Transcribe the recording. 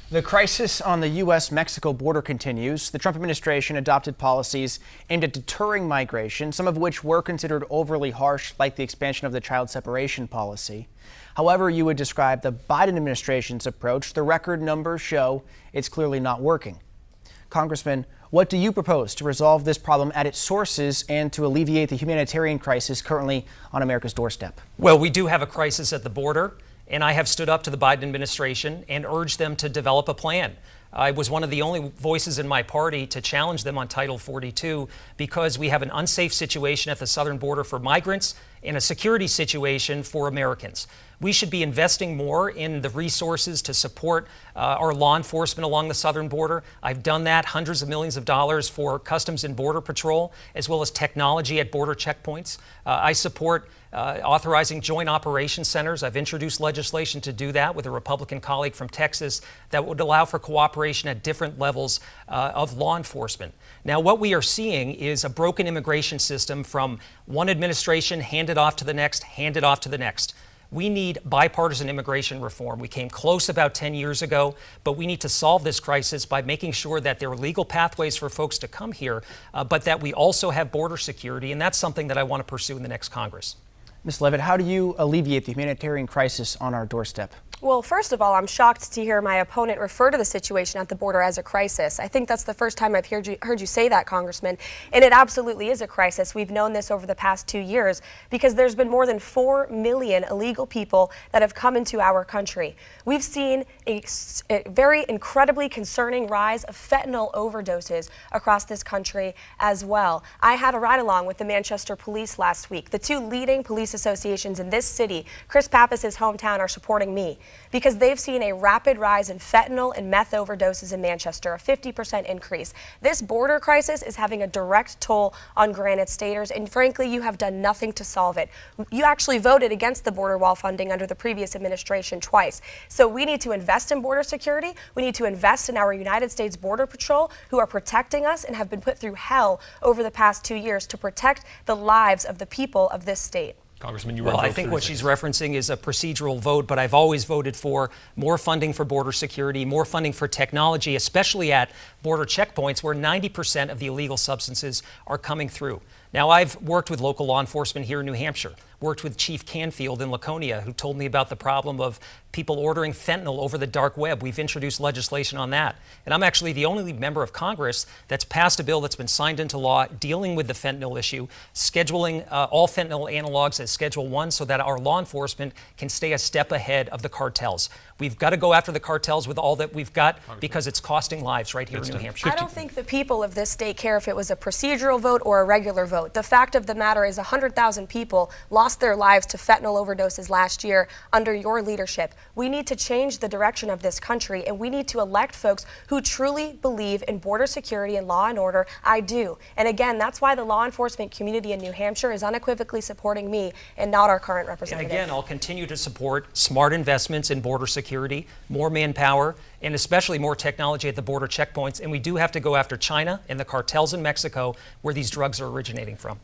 The crisis on the U.S.-Mexico border continues. The Trump administration adopted policies aimed at deterring migration, some of which were considered overly harsh, like the expansion of the child separation policy. However you would describe the Biden administration's approach, the record numbers show it's clearly not working. Congressman, what do you propose to resolve this problem at its sources and to alleviate the humanitarian crisis currently on America's doorstep? Well, we do have a crisis at the border, and I have stood up to the Biden administration and urged them to develop a plan. I was one of the only voices in my party to challenge them on Title 42 because we have an unsafe situation at the southern border for migrants and a security situation for Americans. We should be investing more in the resources to support our law enforcement along the southern border. I've done that, hundreds of millions of dollars for Customs and Border Patrol, as well as technology at border checkpoints. I support authorizing joint operations centers. I've introduced legislation to do that with a Republican colleague from Texas that would allow for cooperation at different levels of law enforcement. Now, what we are seeing is a broken immigration system from one administration handed off to the next, handed off to the next. We need bipartisan immigration reform. We came close about 10 years ago, but we need to solve this crisis by making sure that there are legal pathways for folks to come here, but that we also have border security, and that's something that I want to pursue in the next Congress. Ms. Leavitt, how do you alleviate the humanitarian crisis on our doorstep? Well, first of all, I'm shocked to hear my opponent refer to the situation at the border as a crisis. I think that's the first time I've heard you say that, Congressman, and it absolutely is a crisis. We've known this over the past 2 years because there's been more than 4 million illegal people that have come into our country. We've seen a very incredibly concerning rise of fentanyl overdoses across this country as well. I had a ride-along with the Manchester Police last week. The two leading police associations in this city, Chris Pappas' hometown, are supporting me because they've seen a rapid rise in fentanyl and meth overdoses in Manchester, a 50% increase. This border crisis is having a direct toll on Granite Staters, and frankly, you have done nothing to solve it. You actually voted against the border wall funding under the previous administration twice. So we need to invest in border security. We need to invest in our United States Border Patrol, who are protecting us and have been put through hell over the past 2 years to protect the lives of the people of this state. Congressman, well, I think what she's referencing is a procedural vote, but I've always voted for more funding for border security, more funding for technology, especially at border checkpoints where 90% of the illegal substances are coming through. Now, I've worked with local law enforcement here in New Hampshire, worked with Chief Canfield in Laconia, who told me about the problem of people ordering fentanyl over the dark web. We've introduced legislation on that. And I'm actually the only member of Congress that's passed a bill that's been signed into law dealing with the fentanyl issue, scheduling all fentanyl analogs as Schedule 1 so that our law enforcement can stay a step ahead of the cartels. We've got to go after the cartels with all that we've got because it's costing lives right here in New Hampshire. I don't think the people of this state care if it was a procedural vote or a regular vote. The fact of the matter is 100,000 people lost their lives to fentanyl overdoses last year under your leadership. We need to change the direction of this country, and we need to elect folks who truly believe in border security and law and order. I do. And again, that's why the law enforcement community in New Hampshire is unequivocally supporting me and not our current representative. And again, I'll continue to support smart investments in border security, more manpower, and especially more technology at the border checkpoints. And we do have to go after China and the cartels in Mexico where these drugs are originating from.